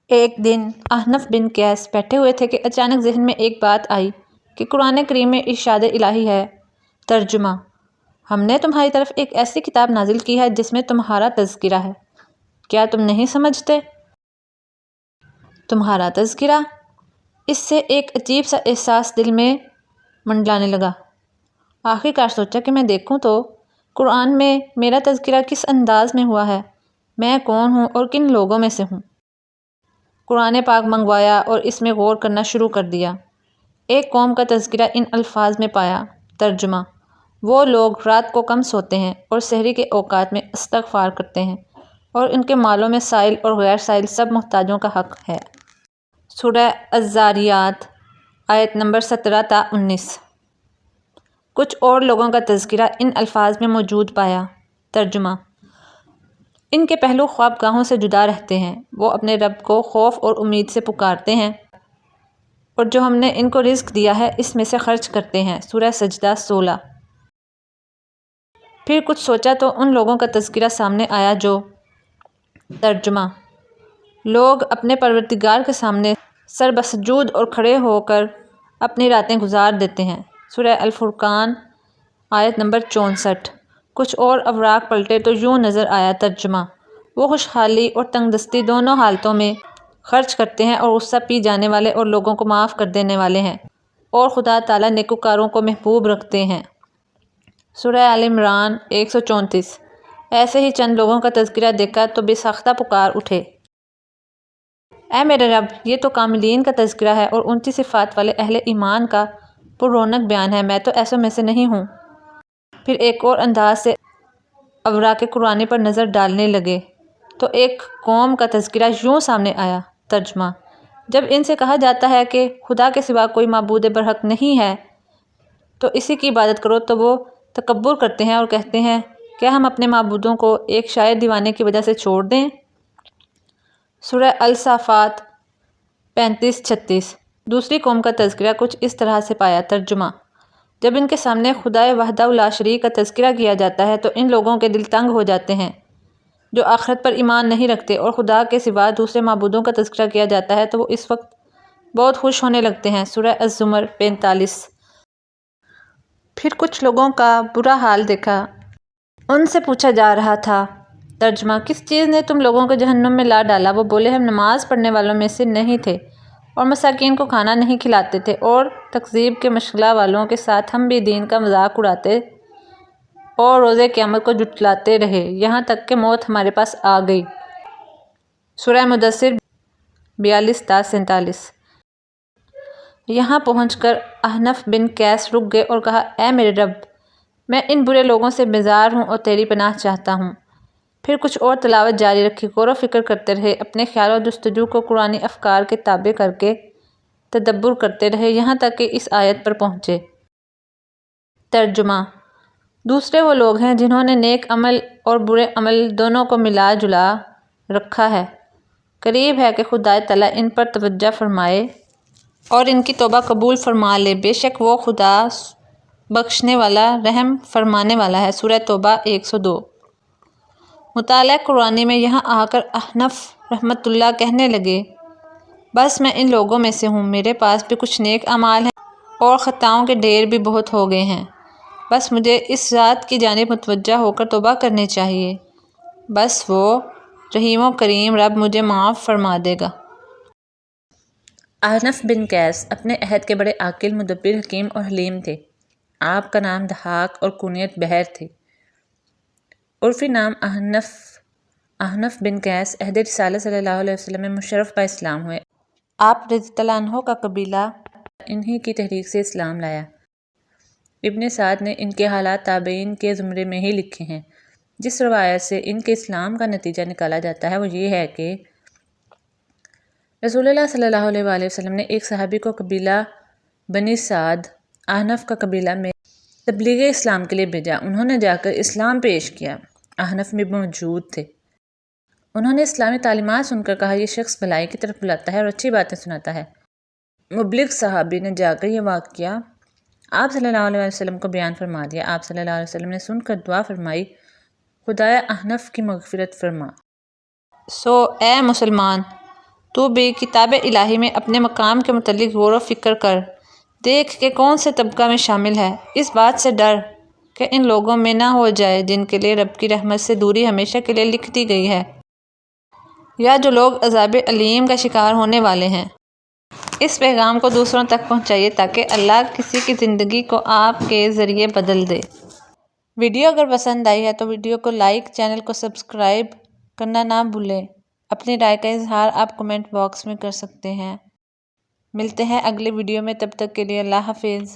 ایک دن احنف بن قیس بیٹھے ہوئے تھے کہ اچانک ذہن میں ایک بات آئی کہ قرآن کریم میں ارشاد الہی ہے، ترجمہ: ہم نے تمہاری طرف ایک ایسی کتاب نازل کی ہے جس میں تمہارا تذکرہ ہے، کیا تم نہیں سمجھتے؟ تمہارا تذکرہ؟ اس سے ایک عجیب سا احساس دل میں منڈلانے لگا۔ آخر کار سوچا کہ میں دیکھوں تو قرآن میں میرا تذکرہ کس انداز میں ہوا ہے، میں کون ہوں اور کن لوگوں میں سے ہوں۔ قرآن پاک منگوایا اور اس میں غور کرنا شروع کر دیا۔ ایک قوم کا تذکرہ ان الفاظ میں پایا، ترجمہ: وہ لوگ رات کو کم سوتے ہیں اور سحری کے اوقات میں استغفار کرتے ہیں، اور ان کے مالوں میں سائل اور غیر سائل سب محتاجوں کا حق ہے۔ سورہ الذاریات، آیت نمبر 17 تا 19۔ کچھ اور لوگوں کا تذکرہ ان الفاظ میں موجود پایا، ترجمہ: ان کے پہلو خوابگاہوں سے جدا رہتے ہیں، وہ اپنے رب کو خوف اور امید سے پکارتے ہیں، اور جو ہم نے ان کو رزق دیا ہے اس میں سے خرچ کرتے ہیں۔ سورہ سجدہ 16۔ پھر کچھ سوچا تو ان لوگوں کا تذکرہ سامنے آیا جو، ترجمہ: لوگ اپنے پروردگار کے سامنے سر بسجود اور کھڑے ہو کر اپنی راتیں گزار دیتے ہیں۔ سورہ الفرقان، آیت نمبر 64۔ کچھ اور اوراق پلٹے تو یوں نظر آیا، ترجمہ: وہ خوشحالی اور تنگ دستی دونوں حالتوں میں خرچ کرتے ہیں اور غصہ پی جانے والے اور لوگوں کو معاف کر دینے والے ہیں، اور خدا تعالیٰ نیکوکاروں کو محبوب رکھتے ہیں۔ سورہ آل عمران، 134۔ ایسے ہی چند لوگوں کا تذکرہ دیکھا تو بے ساختہ پکار اٹھے، اے میرے رب، یہ تو کاملین کا تذکرہ ہے اور اونچی صفات والے اہل ایمان کا پر رونق بیان ہے، میں تو ایسوں میں سے نہیں ہوں۔ پھر ایک اور انداز سے اوراق قرآنی پر نظر ڈالنے لگے تو ایک قوم کا تذکرہ یوں سامنے آیا، ترجمہ: جب ان سے کہا جاتا ہے کہ خدا کے سوا کوئی معبود برحق نہیں ہے تو اسی کی عبادت کرو، تو وہ تکبر کرتے ہیں اور کہتے ہیں، کیا ہم اپنے معبودوں کو ایک شاعر دیوانے کی وجہ سے چھوڑ دیں؟ سورہ الصافات، 35-36۔ دوسری قوم کا تذکرہ کچھ اس طرح سے پایا، ترجمہ: جب ان کے سامنے خدائے وحدہ لا شریک کا تذکرہ کیا جاتا ہے تو ان لوگوں کے دل تنگ ہو جاتے ہیں جو آخرت پر ایمان نہیں رکھتے، اور خدا کے سوا دوسرے معبودوں کا تذکرہ کیا جاتا ہے تو وہ اس وقت بہت خوش ہونے لگتے ہیں۔ سورہ الزمر، 45۔ پھر کچھ لوگوں کا برا حال دیکھا، ان سے پوچھا جا رہا تھا، ترجمہ: کس چیز نے تم لوگوں کو جہنم میں لا ڈالا؟ وہ بولے، ہم نماز پڑھنے والوں میں سے نہیں تھے اور مساکین کو کھانا نہیں کھلاتے تھے، اور تکذیب کے مشغلہ والوں کے ساتھ ہم بھی دین کا مذاق اڑاتے اور روز قیامت کو جھٹلاتے رہے، یہاں تک کہ موت ہمارے پاس آ گئی۔ سورہ مدثر، 42 تا 47۔ یہاں پہنچ کر احنف بن قیس رک گئے اور کہا، اے میرے رب، میں ان برے لوگوں سے بیزار ہوں اور تیری پناہ چاہتا ہوں۔ پھر کچھ اور تلاوت جاری رکھی، غور و فکر کرتے رہے، اپنے خیال و جستجو کو قرآنی افکار کے تابع کر کے تدبر کرتے رہے، یہاں تک کہ اس آیت پر پہنچے، ترجمہ: دوسرے وہ لوگ ہیں جنہوں نے نیک عمل اور برے عمل دونوں کو ملا جلا رکھا ہے، قریب ہے کہ خدا تعالیٰ ان پر توجہ فرمائے اور ان کی توبہ قبول فرما لے، بے شک وہ خدا بخشنے والا رحم فرمانے والا ہے۔ سورہ توبہ، 102۔ مطالعہ قرآنی میں یہاں آ کر احنف رحمۃ اللہ کہنے لگے، بس میں ان لوگوں میں سے ہوں، میرے پاس بھی کچھ نیک اعمال ہیں اور خطاؤں کے ڈھیر بھی بہت ہو گئے ہیں، بس مجھے اس ذات کی جانب متوجہ ہو کر توبہ کرنی چاہیے، بس وہ رحیم و کریم رب مجھے معاف فرما دے گا۔ احنف بن قیس اپنے عہد کے بڑے عاقل، مدبر، حکیم اور حلیم تھے۔ آپ کا نام ضحاک اور کنیت بحر تھی۔ عرفی نام احنف بن قیس عہد رسالت صلی اللہ علیہ وسلم میں مشرف با اسلام ہوئے۔ آپ رضی اللہ عنہ کا قبیلہ انہی کی تحریک سے اسلام لایا۔ ابن سعد نے ان کے حالات تابعین کے زمرے میں ہی لکھے ہیں۔ جس روایت سے ان کے اسلام کا نتیجہ نکالا جاتا ہے وہ یہ ہے کہ رسول اللہ صلی اللہ علیہ وآلہ وسلم نے ایک صحابی کو قبیلہ بنی سعد، احنف کا قبیلہ میں تبلیغ اسلام کے لیے بھیجا۔ انہوں نے جا کر اسلام پیش کیا۔ احنف بھی موجود تھے۔ انہوں نے اسلامی تعلیمات سن کر کہا، یہ شخص بھلائی کی طرف بلاتا ہے اور اچھی باتیں سناتا ہے۔ مبلغ صحابی نے جا کر یہ واقعہ آپ صلی اللہ علیہ وسلم کو بیان فرما دیا۔ آپ صلی اللہ علیہ وسلم نے سن کر دعا فرمائی، خدایا احنف کی مغفرت فرما۔ سو اے مسلمان، تو بھی کتاب الہی میں اپنے مقام کے متعلق غور و فکر کر دیکھ کہ کون سے طبقہ میں شامل ہے۔ اس بات سے ڈر کہ ان لوگوں میں نہ ہو جائے جن کے لیے رب کی رحمت سے دوری ہمیشہ کے لیے لکھ دی گئی ہے، یا جو لوگ عذاب الیم کا شکار ہونے والے ہیں۔ اس پیغام کو دوسروں تک پہنچائیے تاکہ اللہ کسی کی زندگی کو آپ کے ذریعے بدل دے۔ ویڈیو اگر پسند آئی ہے تو ویڈیو کو لائک، چینل کو سبسکرائب کرنا نہ بھولیں۔ اپنی رائے کا اظہار آپ کمنٹ باکس میں کر سکتے ہیں۔ ملتے ہیں اگلے ویڈیو میں، تب تک کے لیے اللہ حافظ۔